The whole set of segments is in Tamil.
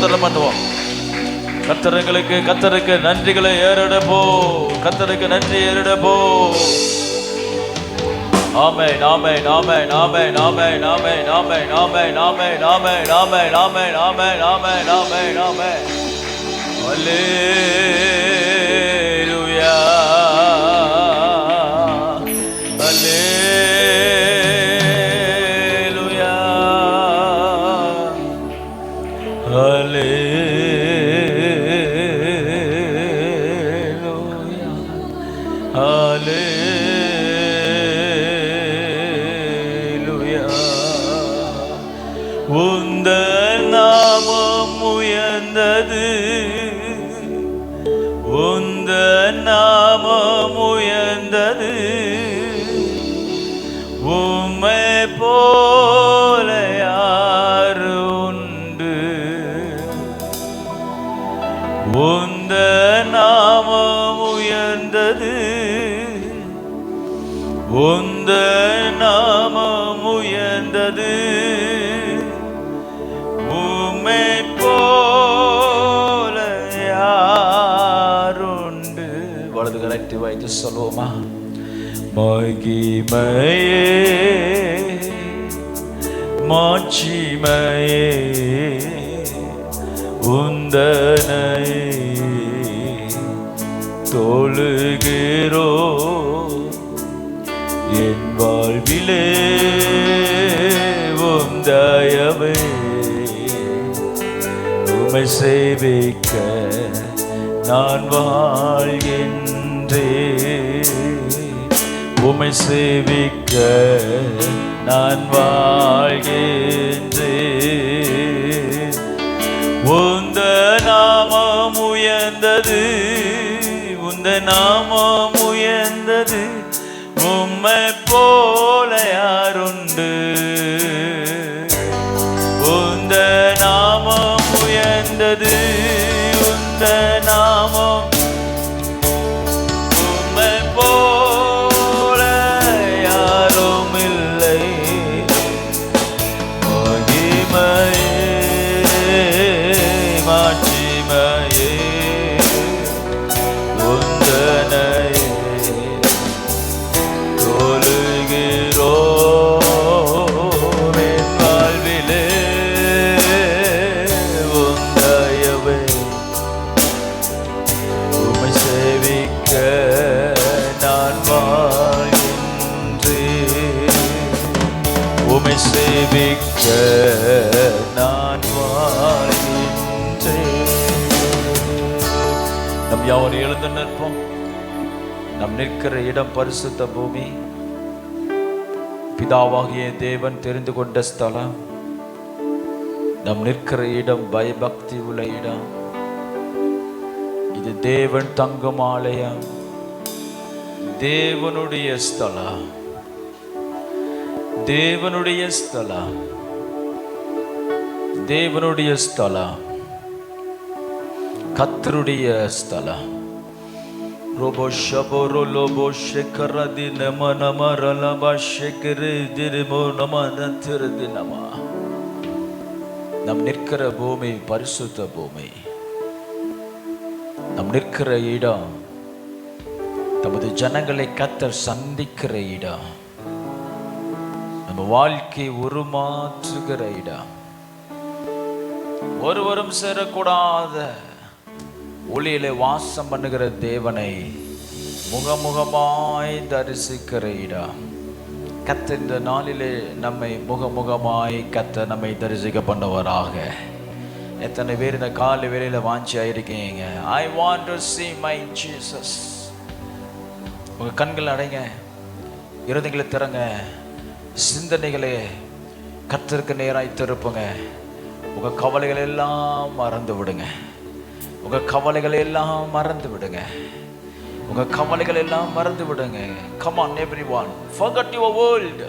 பண்ணுவோம். கத்தருக்கு நன்றிகளை ஏறெடுப்போ. கத்தருக்கு நன்றி ஏறெடுப்போ. ஆமென் ஆமென் ஆமென் ஆமென் ஆமென் ஆமென் ஆமென் ஆமென் ஆமென் ஆமென் ஆமென் ஆமென் ஆமென் ஆமென் ஆமென் ஆமென். அல்லேலூயா அல்லேலூயா அல்லேலூயா அல்லேலூயா. உந்தன் நாமம் உயர்ந்தது, உந்தன் நாமம் உயர்ந்தது. உம்மை போல யாரு உண்டு? உந்தன் நாமம் உயர்ந்தது, உந்தன் நாமம் உயர்ந்தது. உம்மை போல யாருண்டு? வலது கரத்தை வைத்து சொல்லுவோமா? மகிமையே மாட்சிமையே உந்தனை தொழுகிறோ. என் வாழ்விலே உந்தயவே உம்மை சேவிக்க நான் வாழ்கின்றேன். உம்மை சேவிக்க நான் வாழ்கின்றேன். உந்த நாமம் உயர்ந்தது, உந்த நாமம் உயர்ந்தது. உம்மை போல யாருண்டு? உந்த நாமம் உயர்ந்தது, உந்த நாமம். உம்மை போல யாரும் இல்லை. மகிமையே மாட்சிமையே உந்தனை தொழுகிறோம். என் வாழ்விலே உந்தயவே உம்மை சேவிக்க நான் வாழ்கின்றேன். உம்மை சேவிக்க நான் வாழ்கின்றேன். நம் யாவரும் எழுந்து நிற்போம். நம் நிற்கிற இடம் பரிசுத்த பூமி. பிதாவாகிய தேவன் தெரிந்து கொண்ட ஸ்தலம். நம் நிற்கிற இடம் பயபக்தி உள்ள இடம். இது தேவன் தங்கும் ஆலயம், தேவனுடைய ஸ்தலம், தேவனுடைய ஸ்தலம், தேவனுடைய ஸ்தலம், கர்த்தருடைய ஸ்தலம். ரோபோ ஷபோரோ லோபோ ஷெக்கரதி நம நம ரலபா ஷெக்கரு திரிமோ நம நத்திரதி நம. நம் நிற்கிற பூமி பரிசுத்த பூமி. நம் நிற்கிற இடம் தமது ஜனங்களை கர்த்தர் சந்திக்கிற இடம். நம்ம வாழ்க்கை உருமாற்றுகிற இடம். ஒருவரும் சேரக்கூடாத ஒளியிலே வாசம் பண்ணுகிற தேவனை முகமுகமாய் தரிசிக்கிற இடம். கர்த்தர் இந்த நாளிலே நம்மை முகமுகமாய் கர்த்தர் நம்மை தரிசிக்க பண்ணவராக. எத்தனை பேர் இந்த காலை வேளையில வாஞ்சியா இருக்கீங்க? I want to see my Jesus. உங்க கண்கள் அடைங்க, இருதயங்களை திறங்க, சிந்தனைகளே கர்த்தருக்கு நேராய் திருப்புங்க. உங்க கவலைகள் எல்லாம் மறந்து விடுங்க. உங்க கவலைகள் எல்லாம் மறந்து விடுங்க. உங்க கவலைகள் எல்லாம் மறந்து விடுங்க. Come on everyone, forget your world.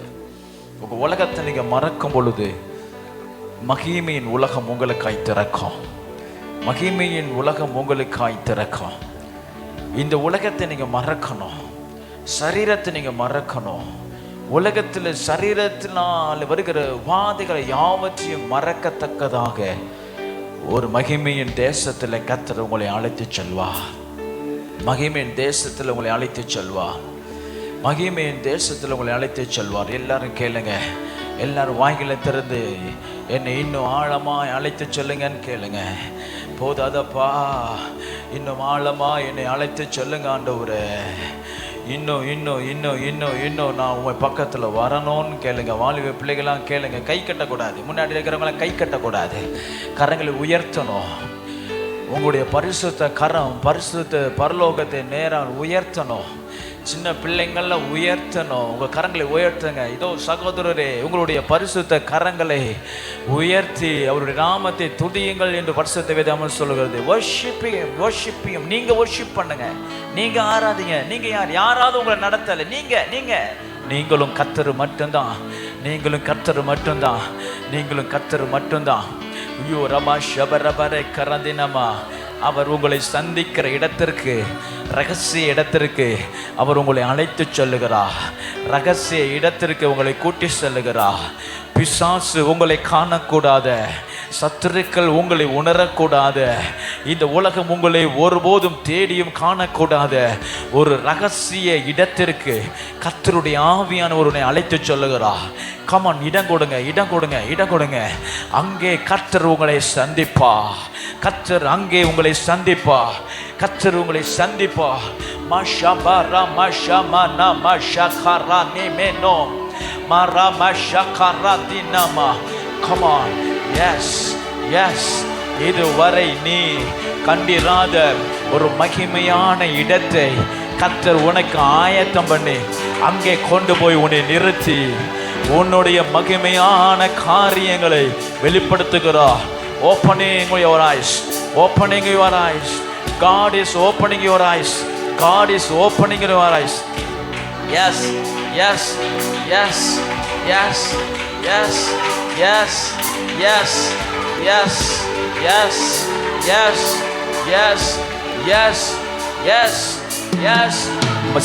உங்க உலகத்தை நீங்க மறக்கும் பொழுது மகிமையின் உலகம் உங்களுக்காய் திறக்கும். மகிமையின் உலகம் உங்களுக்காய் திறக்கும். இந்த உலகத்தை நீங்க மறக்கணும். சரீரத்தை நீங்க மறக்கணும். உலகத்தில் சரீரத்தினால் வருகிற வாதைகளை யாவற்றையும் மறக்கத்தக்கதாக ஒரு மகிமையின் தேசத்தில் கர்த்தர் உங்களை அழைத்து செல்வார். மகிமையின் தேசத்தில் உங்களை அழைத்து செல்வார். மகிமையின் தேசத்தில் உங்களை அழைத்து செல்வார். எல்லாரும் கேளுங்க, எல்லாரும் வாய்களை திறந்து என்னை இன்னும் ஆழமாய் அழைத்து செல்லுங்கன்னு கேளுங்க. போதாதப்பா, இன்னும் ஆழமா என்னை அழைத்து செல்லுங்க ஆண்டவரே. இன்னும் இன்னும் இன்னும் இன்னும் இன்னும் நான் உங்கள் பக்கத்தில் வரணும்னு கேளுங்க. வாலிப பிள்ளைகளாம் கேளுங்க. கை கட்டக்கூடாது, முன்னாடி இருக்கிறவங்களாம் கை கட்டக்கூடாது, கரங்களை உயர்த்தணும். உங்களுடைய பரிசுத்த கரம் பரிசுத்த பரலோகத்தை நேரம் உயர்த்தணும். சின்ன பிள்ளைங்கள உயர்த்தணும். உங்கள் கரங்களை உயர்த்துங்க. இதோ சகோதரரே, உங்களுடைய பரிசுத்த கரங்களை உயர்த்தி அவருடைய நாமத்தை துதியுங்கள் என்று பரிசுத்த வேதம் சொல்லுகிறது. வர்ஷிப்பியும் நீங்கள் வர்ஷிப் பண்ணுங்க, நீங்கள் ஆராதிங்க. நீங்கள் யாராவது உங்களை நடத்தலை, நீங்களும் கர்த்தர் மட்டும்தான், நீங்களும் கர்த்தர் மட்டும்தான், நீங்களும் கர்த்தர் மட்டும்தான். ஐயோ ரமா ஷபரபரை கரந்தினமா, அவர் உங்களை சந்திக்கிற இடத்திற்கு, ரகசிய இடத்திற்கு அவர் உங்களை அழைத்து செல்லுகிறார். ரகசிய இடத்திற்கு உங்களை கூட்டி செல்லுகிறார். பிசாசு உங்களை காணக்கூடாத, சத்துருக்கள் உங்களை உணரக்கூடாத, இந்த உலகம் உங்களை ஒருபோதும் தேடியும் காணக்கூடாத ஒரு ரகசிய இடத்திற்கு கர்த்தருடைய ஆவியானவரை அழைத்து சொல்லுகிறார். கமான், இடம் கொடுங்க, இடம் கொடுங்க, இடம் கொடுங்க. அங்கே கர்த்தர் உங்களை சந்திப்பா. கர்த்தர் அங்கே உங்களை சந்திப்பா. கர்த்தர் உங்களை சந்திப்பா. மஷபரா மஷமனா மஷகரா நிமெனோ மரா மஷகரா தினமா. Come on. Yes, yes. இதுவரை நீ கண்டிராத ஒரு மகிமையான இடத்தை கர்த்தர் உனக்கு ஆயத்தம் பண்ணி அங்கே கொண்டு போய் உன்னை நிறுத்தி உன்னுடைய மகிமையான காரியங்களை வெளிப்படுத்துகிறார். Opening your eyes, opening your eyes. God is opening your eyes. God is opening your eyes. Yes, yes, yes, yes, yes, yes, yes, yes, yes, yes, yes, yes, yes, yes.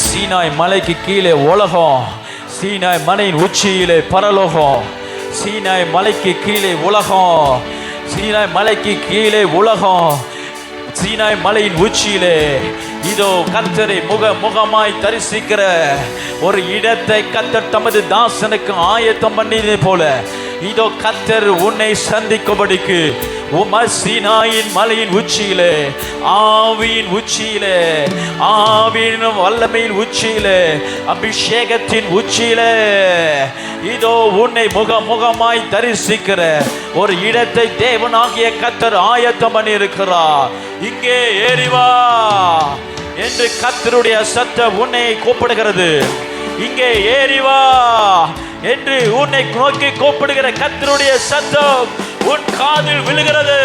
Sinai மலைக்கு கீழே உலகம், சீனாய் மலையின் உச்சியிலே பரலோகம். சீனாய் மலைக்கு கீழே உலகம், சீனாய் மலைக்கு கீழே உலகம், சீனாய் மலையின் உச்சியிலே இதோ கர்த்தரை முகமாய் தரிசிக்கிற ஒரு இடத்தை கர்த்தர் தமது தாசனுக்கு ஆயத்தம் பண்ணியதை போல இதோ கர்த்தர் உன்னை சந்திக்கும்படிக்கு சீனாயின் மலையின் உச்சியிலே, ஆவியின் உச்சியிலே, ஆவியின் வல்லமையின் உச்சியிலே, அபிஷேகத்தின் உச்சியிலே இதோ உன்னை முகமாய் தரிசிக்கிற ஒரு இடத்தை தேவனாகிய கர்த்தர் ஆயத்தம் பண்ணி இருக்கிறார். இங்கே ஏறிவா என்று கர்த்தருடைய சத்தம் உன்னை கூப்பிடுகிறது. இங்கே ஏறிவா என்று உன்னை நோக்கி கூப்பிடுகிற கர்த்தருடைய சத்தம் உன் காதில் விழுகிறது.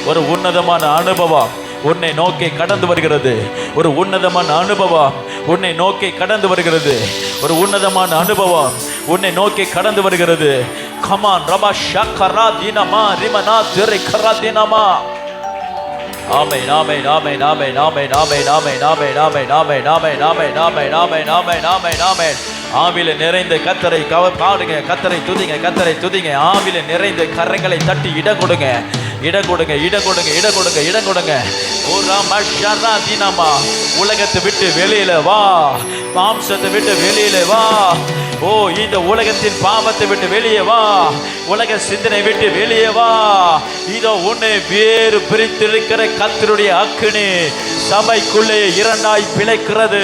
ஒரு உன்னதமான அனுபவம் உன்னை நோக்கி கடந்து வருகிறது. ஒரு உன்னதமான அனுபவம் உன்னை நோக்கி கடந்து வருகிறது. ஒரு உன்னதமான அனுபவம் உன்னை நோக்கி கடந்து வருகிறது. கமான் ரபா ஷக்கரா தினமா ரிமனா திரை கரா தினமா. ஆமென், ஆமென், ஆமென், ஆமென், ஆமென், ஆமென், ஆமென், ஆமென், ஆமென், ஆமென், ஆமென், ஆமென், ஆமென், ஆமென், ஆமென், ஆமென், ஆமென். ஆவில நிறைந்த கர்த்தரை பாடுங்க, கர்த்தரை துதிங்க, கர்த்தரை துதிங்க. ஆவில நிறைந்த கரங்களை தட்டி இடம் கொடுங்க, இடம் கொடுங்க, இடம் கொடுங்க, இடம் கொடுங்க, இடம் கொடுங்க. ஓ ராமா ஷரா தினமா. உலகத்தை விட்டு வெளியில வா, மாம்சத்தை விட்டு வெளியில வா. ஓ இந்த உலகத்தின் பாவத்தை விட்டு வெளியே வா, உலக சிந்தனை விட்டு வெளியே வா. இதோ உன்னை வேறு பிரித்திருக்கிற கர்த்தருடைய அக்கினி சபைக்குள்ளே இரண்டாய் பிளக்கிறது.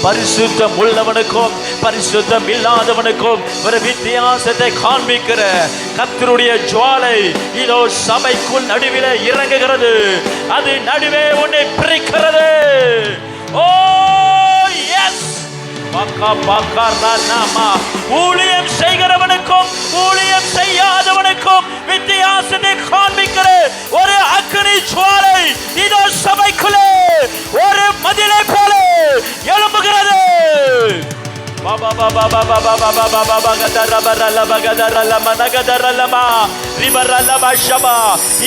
பரிசுத்தம் உள்ளவனுக்கும் பரிசுத்தம் இல்லாதவனுக்கும் ஒரு வித்தியாசத்தை காண்பிக்கிற கர்த்தருடைய ஜுவாலை இதோ சபைக்குள் நடுவிலே இறங்குகிறது. அது நடுவே உன்னை பிரிக்கிறது. ஓ எஸ், ஊழியம் செய்கிறவனுக்கும் ஊழியம் செய்யாதவனுக்கும் வித்தியாசத்தை காண்பிக்கிற ஒரு அக்கினி ஜுவாலை இதோ சபைக்குள்ளே ஒரு மதிலை போல எழும்புகிறது. பாபா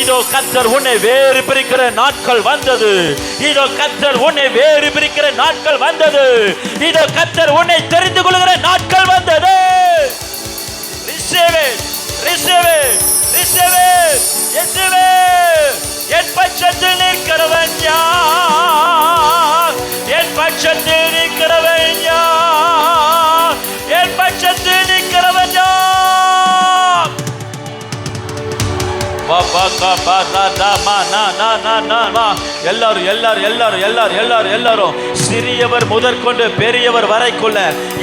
இதோ கர்த்தர் உன்னை வேறு பிரிக்கிற நாட்கள் வந்தது. இதோ கர்த்தர் உன்னை வேறு பிரிக்கிற நாட்கள் வந்தது. இதோ கர்த்தர் உன்னை தெரிந்து கொள்கிற நாட்கள் வந்தது. Receive it, receive it, receive it, receive it. என் பட்சத்தில் நிற்கிறவன் யார்? என் பட்சத்தில் நிற்கிறவன் யார்? என் பட்சத்தில் நிற்கிறவன் யார்? எல்லாரும் எல்லாரும் எல்லாரும் எல்லாரும் எல்லாரும் எல்லாரும் சிறியவர் முதற்கொண்டு பெரியவர் வரைக்குள்ள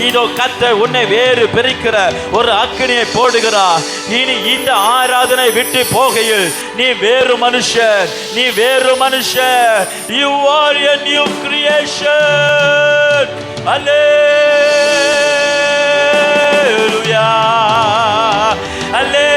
இதோ கர்த்தர் உன்னை வேறு பிரிக்கிற ஒரு அக்கினியை போடுகிறார். இனி இந்த ஆராதனை விட்டு போகையில் நீ வேறு மனுஷன், நீ வேறு மனுஷன். You are a new creation. Hallelujah, hallelujah.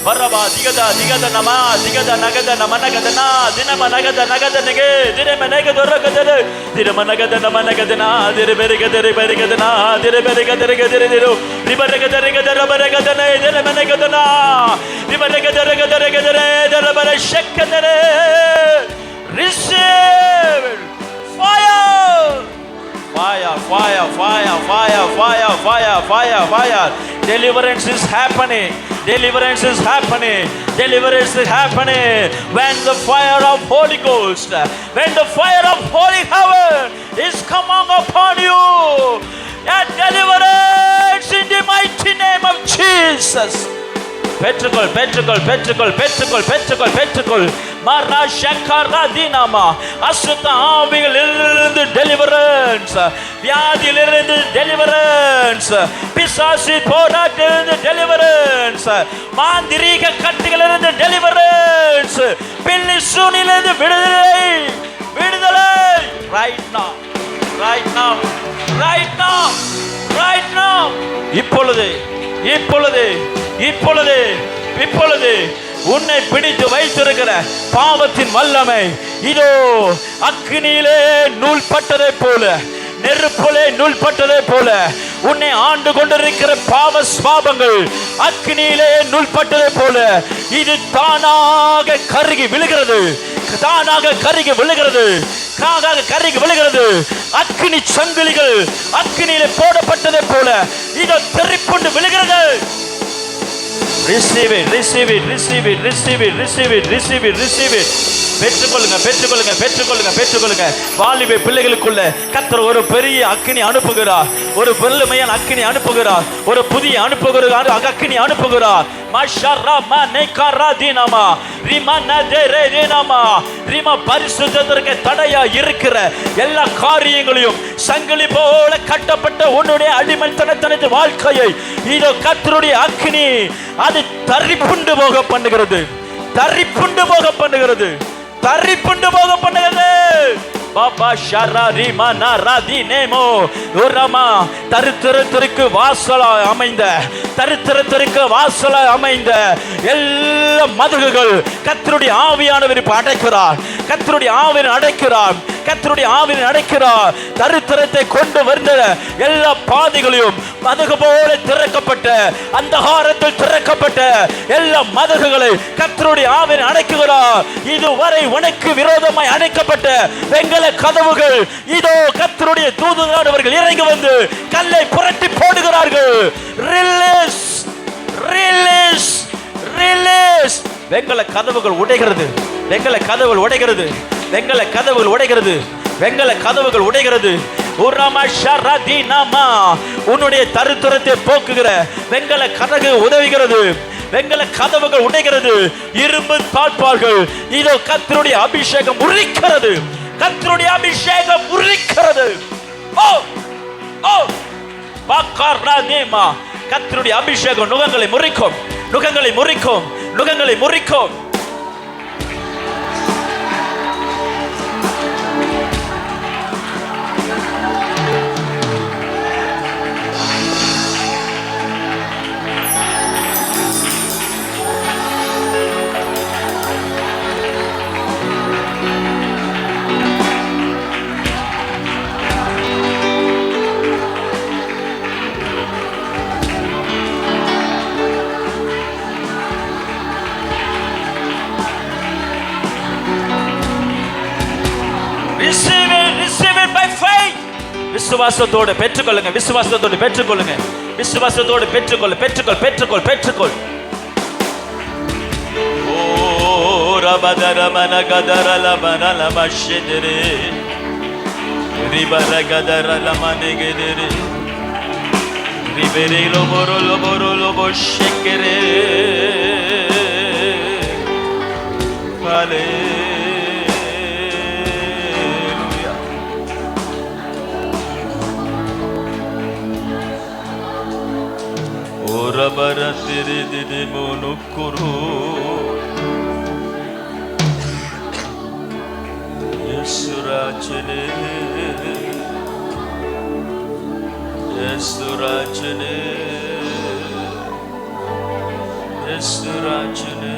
Baraba digada digada nama digada nagada nama nagada na dinama nagada nagada nege dinama nagada ragada dinama nagada nama nagada na dire berigada berigada na dire berigada regada diru ribarigada regada rabarigada na dinama nagada na ribarigada regada regada dire barashakada. Receive fire, fire, fire, fire, fire, fire, fire, fire, fire. Deliverance is happening. Deliverance is happening. Deliverance is happening. When the fire of Holy Ghost, when the fire of Holy Heaven is coming upon you, that deliverance in the mighty name of Jesus. பெற்றுக்கொள் பெற்றுக்கொள் பெற்றுக்கொள் பெற்றுக்கொள் பெற்றுக்கொள் பெற்றுக்கொள். மரா ஷக்கரா தீனாமா அசுத்த ஆவிகளிலிருந்து டெலிவரன்ஸ், வியாதியிலிருந்து டெலிவரன்ஸ், பிசாசு போராட்டத்திலிருந்து டெலிவரன்ஸ், மாந்திரீக கட்டுகளிலிருந்து டெலிவரன்ஸ், பில்லி சூனிலிருந்து விடுதலை விடுதலை. Right now, right now, right now, right now. இப்பொழுது இப்பொழுது இப்பொழுது இப்பொழுது உன்னை பிடித்து வைத்திருக்கிற பாவத்தின் வல்லமை இதோ அக்கினியிலே நூல் பட்டதை போல, நெருப்பிலே நூல் பட்டதை போல உன்னை ஆண்டு கொண்டிருக்கிற பாவ ஸ்வாபங்கள் அக்கினியிலே நூல் பட்டதை போல இது தானாக கருகி விழுகிறது, தானாக கருகி விழுகிறது, கருகி விழுகிறது. அக்கினி சங்கிலிகள் அக்கினியிலே போடப்பட்டதை போல இதோ தெறிப்புண்டு விழுகிறது. Receive it, receive it, receive it, receive it, receive it, receive it, receive it. பெற்றுக்கொள்ளுங்க பெற்றுக்கொள்ளுங்க பெற்றுக்கொள்ளுங்க பெற்றுக்கொள்ளுங்க. வாலிப பிள்ளைகளுக்குள்ள கர்த்தர் ஒரு பெரிய அக்கினி அனுப்புகிறார், ஒரு வெள்ளமையான அக்கினி அனுப்புகிறார், ஒரு புதிய அனுப்புகிறார் அக்கினி அனுப்புகிறார். மஷரமா நேகரா தீனமா ரிமன தேரே தீனமா ரிம பரிசுத்தத்திற்கு தடையா இருக்கிற எல்லா காரியங்களையும் சங்கிலி போல கட்டப்பட்ட உன்னுடைய அடிமைத்தனத்தின் வாழ்க்கையை இதோ கர்த்தருடைய அக்கினி அது தரிப்புண்டு போக பண்ணுகிறது, தரிப்புண்டு போக பண்ணுகிறது, தரிப்புண்டு போக பண்ணுகிறது. பாபா ஷராரி மனராதி நேமோ உரமா தரித்திரத்திற்கு வாசலாய் அமைந்த, தரித்திரத்திற்கு வாசலாய் அமைந்த எல்லா மதகுகள் கர்த்தருடைய ஆவியானவர் அடைக்கிறார், கர்த்தருடைய ஆவியை அடைக்கிறார், கர்த்தருடைய ஆவியை அடைக்கிறார். தரித்திரத்தை கொண்டு வந்த எல்லா பாதைகளையும் மதகு போல திறக்கப்பட்ட, அந்தகாரத்தில் திறக்கப்பட்ட எல்லா மதகுகளை கர்த்தருடைய ஆவியை அடைக்கிறார். இதுவரை உனக்கு விரோதமாய் அடைக்கப்பட்ட வெங்கல கதவுகள் இதோ கர்த்தருடைய தூதரானவர்கள் இறங்கி வந்து கல்லை புரட்டி போடுகிறார்கள். Release, release, release. வெங்கல கதவுகள் உடைகிறது, வெங்கல கதவுகள் உடைகிறது, வெங்கல கதவுகள் உடைகிறது, வெங்கல கதவுகள் உடைகிறது. உன்னுடைய தரித்திரத்தை போக்குகிற வெங்கல கதவு உதவுகிறது, வெங்கல கதவுகள் உடைகிறது. இரும்பு தாழ்பார்கள் இதோ கர்த்தருடைய அபிஷேகம் உரிக்கிறது, கர்த்தருடைய அபிஷேகம் உரிக்கிறது. ஓ ஓ பாக்கர்ராதேமா கர்த்தருடைய அபிஷேகம் நுகங்களை முறிக்கும், நுகங்களை முறிக்கும், நுகங்களை முறிக்கும். receive it by faith. விசுவாசத்தோடு பெற்றுக்கொள்ளுங்க, விசுவாசத்தோடு பெற்றுக்கொள்ளுங்க, விசுவாசத்தோடு பெற்றுக்கொள். ஓ ரபதர மனகதர லபனல மஷ்யதரே ரிபர கதர லமனகதரே ரிபரே லோபரோ ஷெக்கரே ஹalleluya. Orabara tere dide monukuru Yesurachane Yesurachane Yesurachane.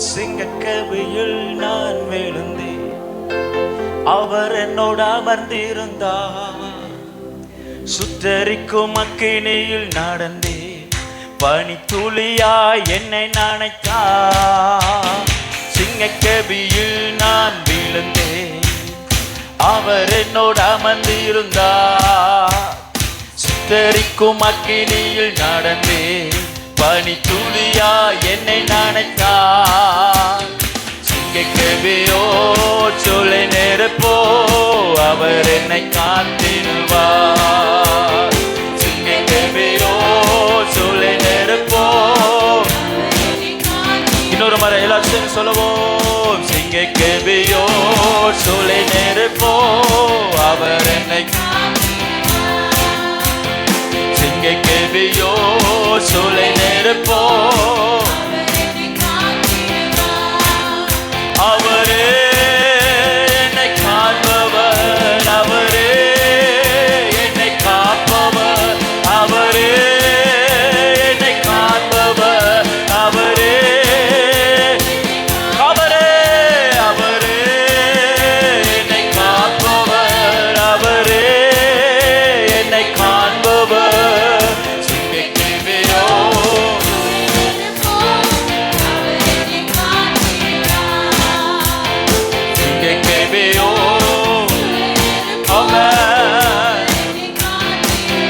சிங்கக்கவியில் நான் விழுந்தேன், அவர் என்னோடு அமர்ந்திருந்தார். சுட்டரிக்கும் அக்கினியில் நடந்தேன், பனித்துளியாய் என்னை நனைத்தார். சிங்கக்கவியில் நான் விழுந்தேன், அவர் என்னோடு அமர்ந்திருந்தார். சுட்டரிக்கும் அக்கினியில் நடந்தேன், பனித்துளியா என்னை நனைத்தார். சிங்கக்கவியோ சொல்லை நெருப்போ அவர் என்னை காத்திடுவார். சிங்கக்கவியோ சொல்லை நெருப்போ. இன்னொரு முறை எல்லாத்தையும் சொல்லுவோம். சிங்கக்கவியோ சொல்லை நெருப்போ அவர் என்னை. சிங்கக்கவியோ சொல்லை நெருப்போ அவரே என்னை காண்பவர், அவரே என்னை காப்பவர், அவரே என்னை காண்பவர், அவரே அவரே அவரே என்னை காப்பவர், அவரே என்னை காண்பவர். சிங்கக்கவியோ சிங்கக்கவியோ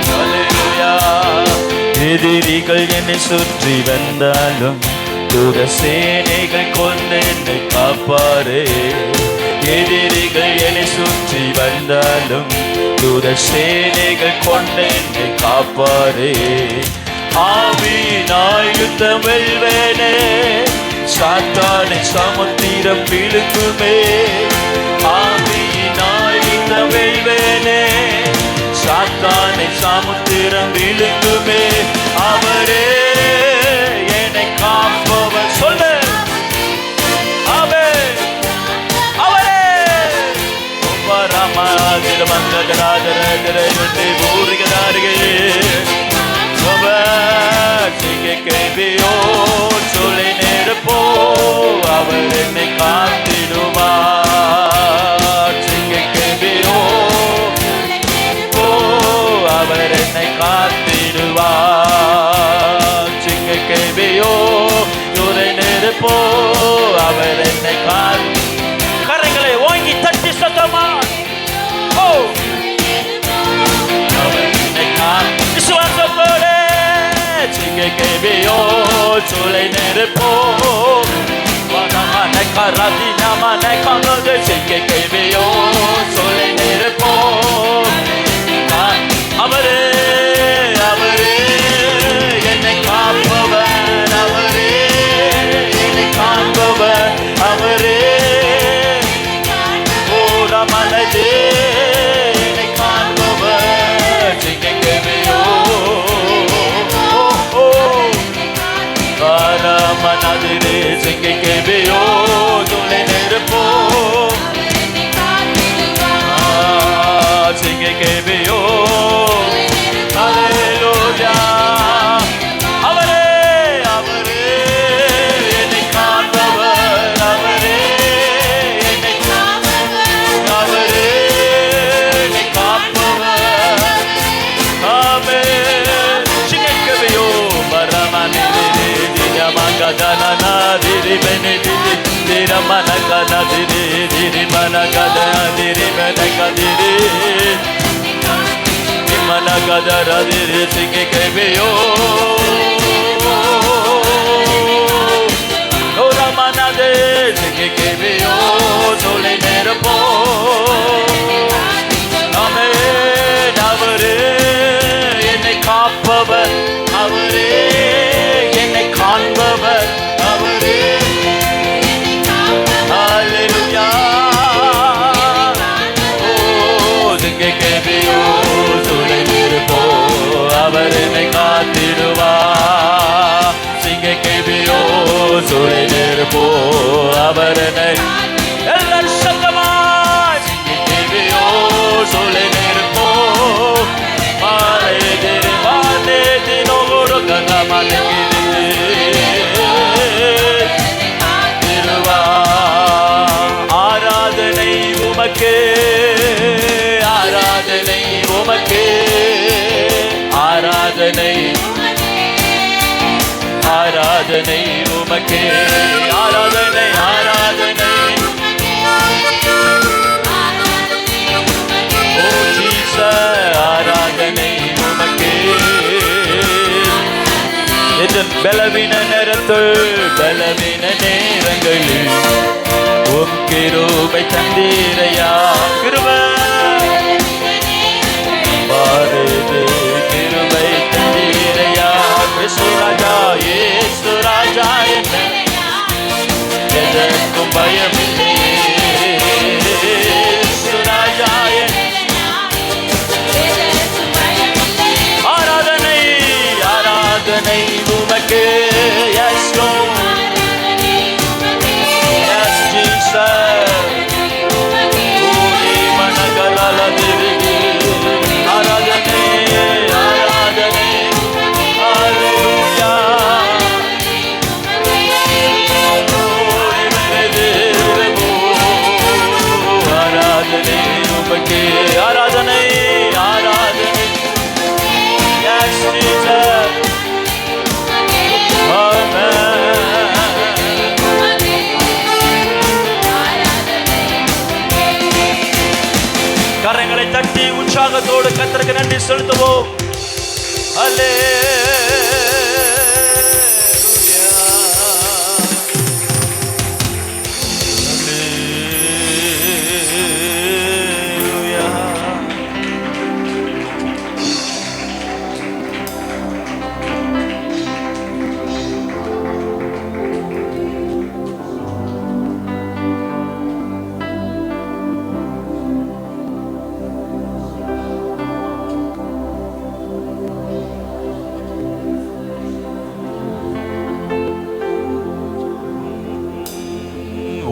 ஹல்லேலூயா. எதிரிகள் என்னை சுற்றி வந்தாலும் தூர சேனைகள் கொண்டு என்னை காப்பாரே. எதிரிகள் என்னை சுற்றி வந்தாலும் தூர சேனைகள் கொண்டு என்னை காப்பாரே. ஆவியினாய் யுத்தம் வெல்வேனே, சாத்தானை சமுத்திரம் விழுங்குமே. ஆவியினாய் யுத்தம் வெல்வேனே, சாத்தானை சமுத்திரம் விழுங்குமே. அவரே என்னை காப்பவர். சொல்லு அவரே அவரே. பரமாதிர மந்தகராதரே பூரிகதாரிகே. சிங்கக்கவியோ சொல்லை நெருப்போ அவர் என்னை காத்திடுவார். சிங்கக்கவியோ அவர் என்னை காத்திடுவார். சிங்கக்கவியோ சொல்லை நெருப்போ அவர் என்னை காத்து. கரங்களை ஓங்கி தட்டி சத்தமா அவர் என்னை காத்து. விசுவாசத்தோடு சிங்கக்கவியோ சொல்லை நெருப்போ கராதி நாமனை காணோது சிங்கை கேள்வியோ சொல்லி நிற்போம். அவரே அவரே என்னை காப்பவர், அவரே என்னை காண்பவர், அவரே ஓட மனதே என்னை காண்பவர் சிங்கை கேள்வியோ மனதிலே சிங்கை கேள்வியோ துளை நெருப்போம். சிங்கை கேள்வியோ அல்லேலூயா. அவரே அவரே என்னை காண்பவர், அவரே என்னை அவரே என்னை காப்பவர். ஆமென். சிங்கை கேள்வியோ பரமனிலே Magadana diri bene diri dira managana diri diri managada diri managada diri managada diri singe kebeyo ora manade singe kebeyo sole nerpo. Amen. அவரே என்னை காப்பவர், அவரே என்னை காண்பவர், அவரே ஹல்லேலூயா. ஓ சிங்கை கேள்வியோ துளை நிற்போ, அவர் என்னை காத்திடுவார். சிங்கை கேள்வியோ துளை நிற்போ, அவர் என்னை எல்லாரும் சத்தமாய் சிங்கை கேள்வியோ துளை நிற்போ. ஆராதனை உமக்கே, ஆராதனை உமக்கே, ஆராதனை ஆராதனை உமக்கே, ஆராதனை ஆராதனை. ஓ ஜீசஸ் ஆராதனை உமக்கே. என் பலவீன நேரத்தில் பலவீன நேரங்களில் உம் கிருபை தந்தீரையா. கிருபை பாரதே கிருபை தந்தீரையா. இயேசு ராஜா, இயேசு ராஜா என்ன எதற்கும் பயமில்லை. இயேசு ராஜா ஆராதனை ஆராதனை உமக்கே. Yes Lord, yes Jesus. ஓடி மனகலால திருகி ஆராதனை ஆராதனை ஹல்லேலூயா. ஆராதனை உமக்கே, ஆராதனை ஆராதனை. Yes Jesus. கரங்களை தட்டி உற்சாகத்தோடு கர்த்தருக்கு நன்றி செலுத்துவோம்.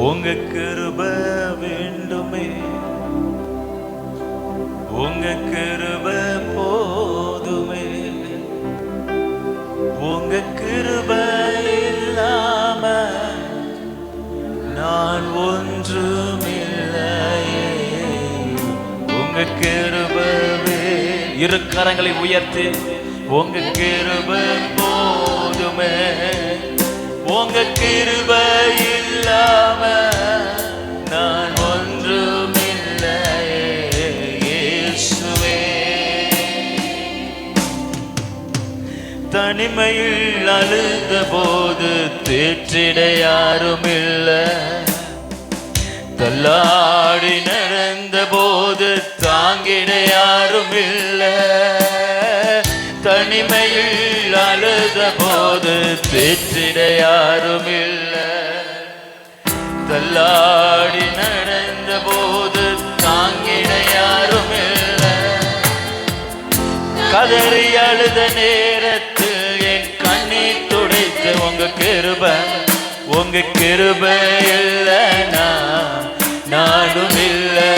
உங்க கிருபை வேண்டுமே, உங்க கிருபை போதுமே, உங்க கிருபை இல்லாம நான் ஒன்றுமில்லையே. உங்க கிருபை இரு கரங்களை உயர்த்தி உங்க கிருபை போதுமே, உங்க கிருபை இல்லாம நான் ஒன்றுமில்லையே. இயேசுவே தனிமையில் அழுத போது தேற்றிட யாரும் இல்லை. தள்ளாடி நடந்த போது தாங்கிட யாரும் இல்லை, தனிமையில் அழுத போது தேற்றிட யாரும் இல்லை. தள்ளாடி நடந்த போது தாங்கிட யாரும் இல்லை, கதறி அழுத நேரத்தில் என் கண்ணீர் துடைத்து உங்க கிருபை, உங்க கிருபை இல்லைனா நானும் இல்லை,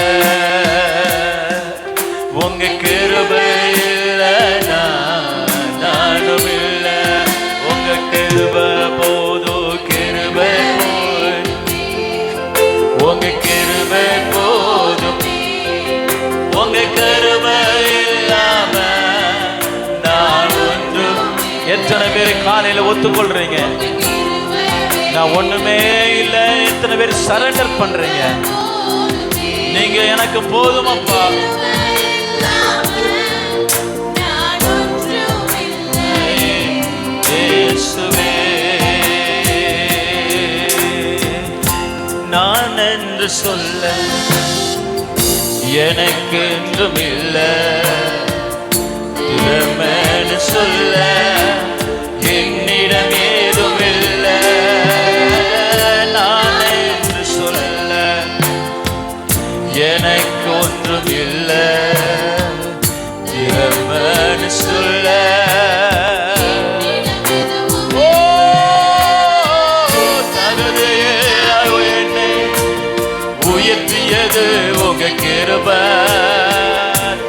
உங்க கிருபை இல்லைனா நானும் இல்லை. உங்க கிருபை போதும், கிருபை போதும், உங்க கிருபை போதும், உங்க கிருபை இல்லாம நான் ஒன்றும். எத்தனை பேர் காலையில ஒத்துக்கொள்றீங்க நான் ஒண்ணுமே இல்லை? எத்தனை பேர் சரண்டர் பண்றீங்க? நீங்க எனக்கு போதும் அப்பா, இயேசுவே. நான் என்று சொல்ல எனக்கு என்றும் இல்லை, திறமைன்னு சொல்ல என்னிடம் ஏதும் இல்லை. நான் என்று சொல்ல எனக்கு ஒன்றும் இல்லை, திறமைன்னு சொல்ல உயர்த்தியது உங்க கிருபை,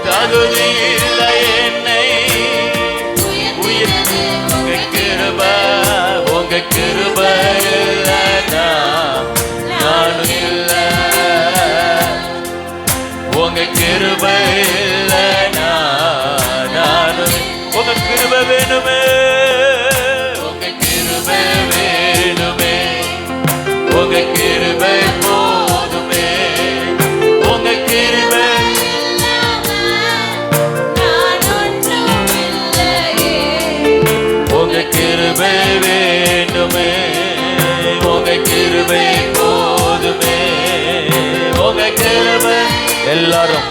தகுதி இல்லை என்னை உயர்த்தி உங்க கிருபை, உங்க கிருபை இல்லைனா நானும் இல்லை, உங்க கிருபை இல்லைனா நானும். உங்க கிருபை வேணுமே, உங்க கிருபை வேணுமே, உங்க கிருபை போதுமே, உங்க கிருபை உங்க கிருபை வேண்டுமே, உங்க கிருபை போதுமே, உங்க கிருபை. எல்லாரும்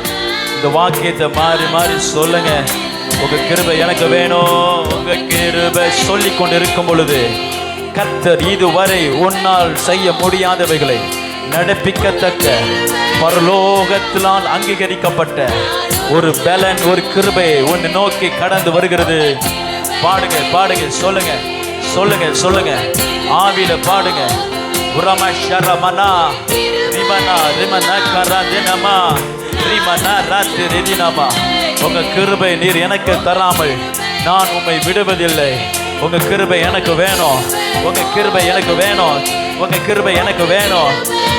இந்த வாக்கியத்தை மாறி மாறி சொல்லுங்க. உங்க கிருபை எனக்கு வேணும். உங்க கிருபை சொல்லிக் கொண்டு இருக்கும் பொழுது கர்த்தர் இதுவரை உன்னால் செய்ய முடியாதவைகளை நடப்பிக்கத்தக்க பரலோகத்தினால் அங்கீகரிக்கப்பட்ட ஒரு பலன், ஒரு கிருபை உன்னை நோக்கி கடந்து வருகிறது. பாடுங்க பாடுங்க, சொல்லுங்க சொல்லுங்க சொல்லுங்க, ஆவியில பாடுங்க. உரமா ஷரமனா ரிமனா ரிமனா கரதினமா ரிமனா ராத்தி ரெதினமா. உங்க கிருபை நீர் எனக்கு தராமல் நான் உம்மை விடுவதில்லை. உங்க கிருபை எனக்கு வேணும், உங்க கிருபை எனக்கு வேணும், உங்க கிருபை எனக்கு வேணும்,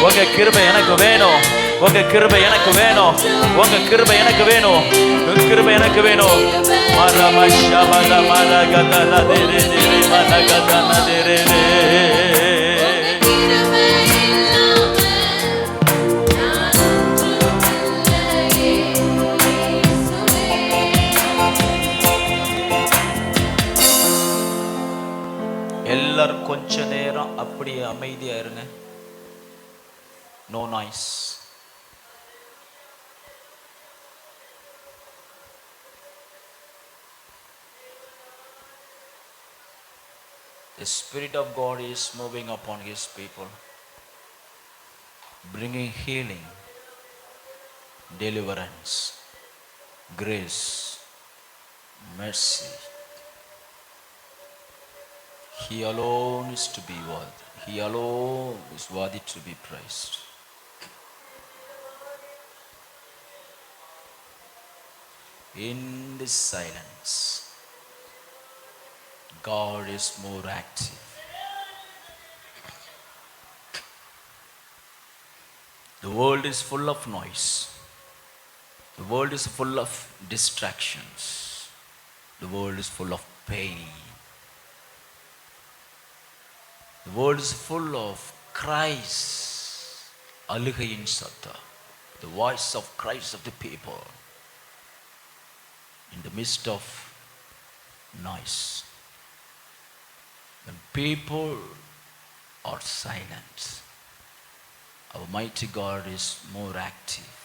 உங்க கிருபை எனக்கு வேணும், உங்க கிருபை எனக்கு வேணும், உங்க கிருபை எனக்கு வேணும், உங்க கிருபை எனக்கு வேணும். மரமஷா மரமர கதல தேரே தேரே மன கதன தேரே தே. எல்லாரும் கொஞ்ச நேரம் அப்படியே அமைதியா இருங்க. No noise. The Spirit of God is moving upon His people, bringing healing, deliverance, grace, mercy. He alone is to be worthy. He alone is worthy to be praised. In this silence, God is more active. The world is full of noise. The world is full of distractions. The world is full of pain. The world is full of cries. Alugayin satta. The voice of cries of the people. In the midst of noise. When people are silent, Our mighty God is more active.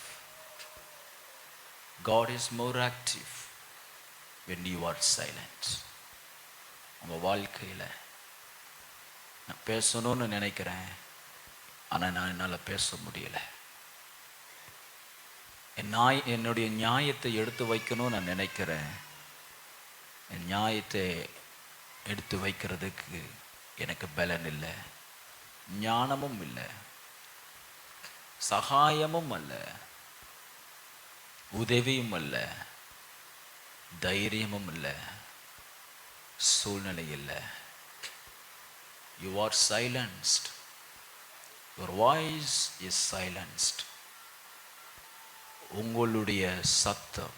God is more active when you are silent. உங்கள் வாழ்க்கையில் நான் பேசணும்னு நினைக்கிறேன், ஆனால் என்னால் பேச முடியலை. என்னுடைய நியாயத்தை எடுத்து வைக்கணும்னு நான் நினைக்கிறேன். என் நியாயத்தை எடுத்து வைக்கிறதுக்கு எனக்கு பலன் இல்லை, ஞானமும் இல்லை, சகாயமும் அல்ல, உதவியும் அல்ல, தைரியமும் இல்லை, சூழ்நிலை இல்லை. You are silenced. Your voice is silenced. உங்களுடைய சத்தம்,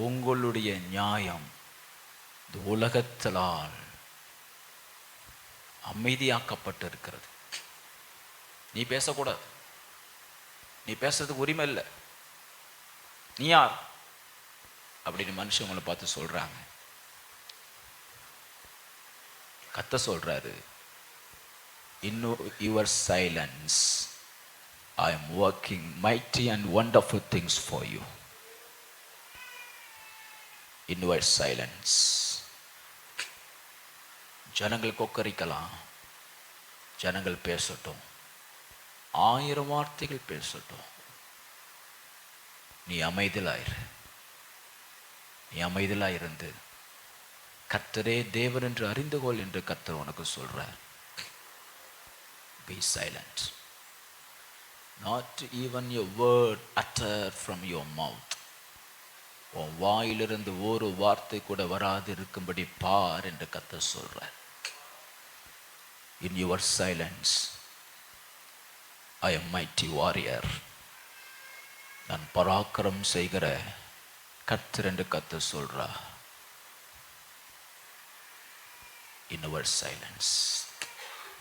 உங்களுடைய நியாயம் இந்த உலகத்தால் அமைதியாக்கப்பட்டிருக்கிறது. நீ பேசக்கூடாது, நீ பேசுறதுக்கு உரிமை இல்லை, நீ யார் அப்படின்னு மனுஷன் உங்களை பார்த்து சொல்றாங்க. கத்த சொல்றாரு, in your silence I am working mighty and wonderful things for you. In your silence. ஜனங்கள் கொக்கரிக்கலாம், ஜனங்கள் பேசட்டும், 1000 வார்த்தைகள் பேசட்டும், நீ அமைதலாயிரு. நீ அமைதலாயிருந்து கர்த்தரே தேவன் என்று அறிந்து கொள் என்று கர்த்தர் உனக்கு சொல்றார். Be silent. Not even a word uttered from your mouth. உன் வாயிலிருந்து ஒரு வார்த்தை கூட வராது இருக்கும்படி பார் என்று கர்த்தர் சொல்றார். In your silence I am mighty warrior. நான் பராக்கிரம் செய்கிற கர்த்தர் என்று கர்த்தர் சொல்றார். In our silence.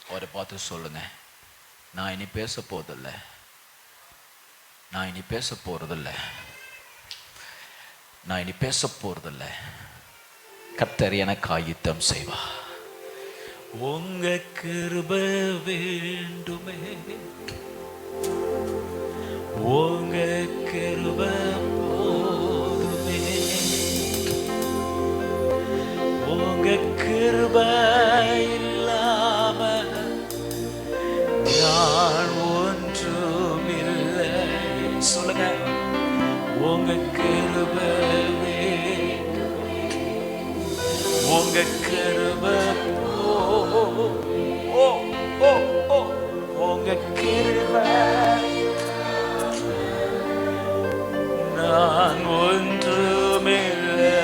அவரை பார்த்து சொல்லுங்க, நான் இனி பேச போவதில்லை, நான் இனி பேச போறதில்லை, நான் இனி பேச போறதில்லை. கர்த்தர் எனக்கு ஆயுத்தம் செய்வா. உங்க கிருபை வேண்டுமே, உங்க கிருபை போதுமே, உங்க கிருபை இல்லாம நான் ஒன்றும் இல்லை. சொல்லுங்க, உங்க கிருபை வேண்டுமே, உங்க கிருபை உங்க கிருபை நான் ஒன்றுமில்லை.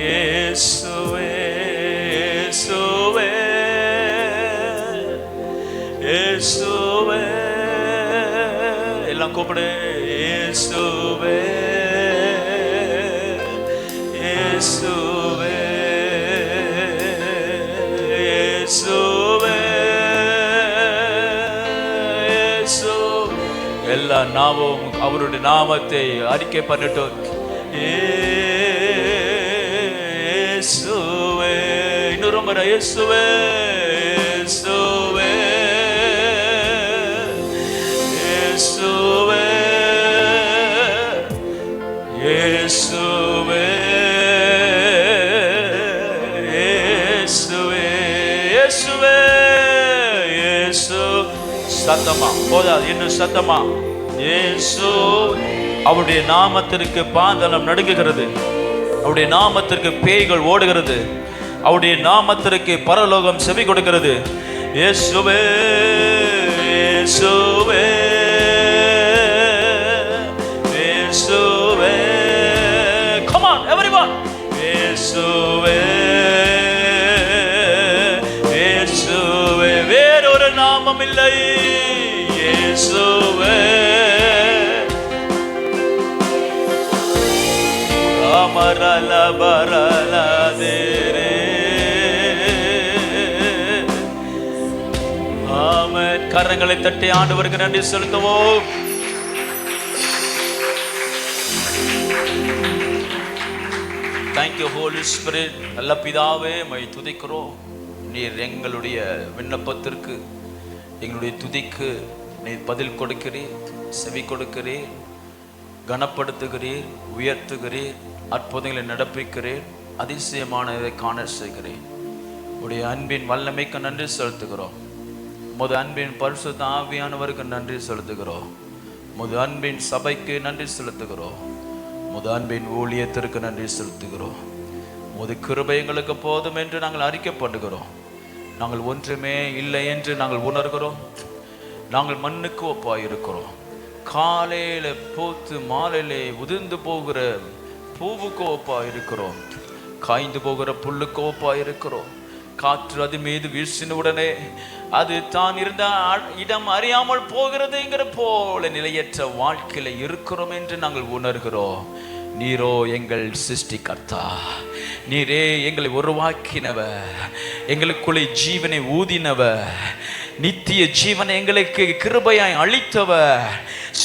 இயேசுவே இயேசுவே இயேசுவே, எல்லாம் கூப்பிடு. இயேசுவே இயேசுவே இயேசுவே இயேசுவே. எல்லா நாமும் அவருடைய நாமத்தை அறிக்கை பண்ணிட்டோம். இயேசுவே, இன்னொரு முறை இயேசுவே இயேசுவே இயேசுவே இயேசுவே இயேசுவே இயேசுவே இயேசு. சத்தமா போதாது, இன்னும் சத்தமா. இயேசு. அவருடைய நாமத்திற்கு பாதாளம் நடுங்குகிறது, அவருடைய நாமத்திற்கு பேய்கள் ஓடுகிறது, அவருடைய நாமத்திற்கு பரலோகம் செவி கொடுக்கிறது. இயேசுவே இயேசுவே இயேசுவே. Come on everyone. இயேசுவே இயேசுவே, வேறொரு நாமம் இல்லை. இயேசுவே அமரல பரல தேரே. ஆமென். கரங்களை தட்டி ஆண்டவருக்கு நன்றி செலுத்துவோம். Thank you Holy Spirit. நல்ல பிதாவே, மை துதிக்கிறோம். நீர் எங்களுடைய விண்ணப்பத்திற்கு எங்களுடைய துதிக்கு நீர் பதில் கொடுக்கிறீர், செவி கொடுக்கிறீர், கனப்படுத்துகிறீர், உயர்த்துகிறீர், அற்புதங்களை நடப்பிக்கிறீர், அதிசயமானதை காண செய்கிறேன். உடைய அன்பின் வல்லமைக்கு நன்றி செலுத்துகிறோம். உமது அன்பின் பரிசுத்த ஆவியானவருக்கு நன்றி செலுத்துகிறோம். உமது அன்பின் சபைக்கு நன்றி செலுத்துகிறோம். உமது அன்பின் ஊழியத்திற்கு நன்றி செலுத்துகிறோம். உமது கிருபை எங்களுக்கு போதும் என்று நாங்கள் அறிக்கைப்படுகிறோம். நாங்கள் ஒன்றுமே இல்லை என்று நாங்கள் உணர்கிறோம். நாங்கள் மண்ணுக்கு ஒப்பாயிருக்கிறோம். காலையில பூத்து மாலையிலே உதிர்ந்து போகிற பூவுக்கு ஒப்பாயிருக்கிறோம். காய்ந்து போகிற புல்லுக்கு ஒப்பாயிருக்கிறோம். காற்று அது மீது வீசின உடனே அது தான் இருந்த இடம் அறியாமல் போகிறதுங்கிற போல நிலையற்ற வாழ்க்கையில இருக்கிறோம் என்று நாங்கள் உணர்கிறோம். நீரோ எங்கள் சிருஷ்டிகர்த்தா, நீரே எங்களை உருவாக்கினவர், எங்களுக்குள்ளே ஜீவனை ஊதினவர், நித்திய ஜீவனை எங்களுக்கு கிருபையாய் அளித்தவர்,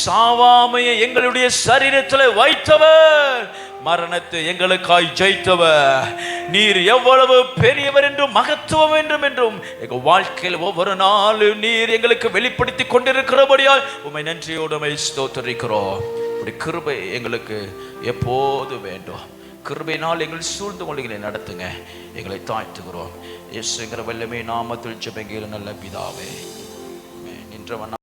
சாவாமையை எங்களுடைய சரீரத்தில் வைத்தவர், மரணத்தை எங்களுக்காய் ஜெயித்தவர். நீர் எவ்வளவு பெரியவர் என்றும் மகத்துவம் என்றும் எங்கள் வாழ்க்கையில் ஒவ்வொரு நாளும் நீர் எங்களுக்கு வெளிப்படுத்தி கொண்டிருக்கிறபடியால் உம்மை நன்றியோடு உம்மை ஸ்தோத்திரிக்கிறோம். கிருபை எங்களுக்கு எப்போது வேண்டும். கிருபையினால் எங்கள் சூழ்ந்து கொள்ளைகளை நடத்துங்க. எங்களை தாழ்த்துகிறோம். இயேசுங்கிற வல்லமை நாமத்தில் ஜெபங்கள் நல்ல பிதாவே. நின்றவன்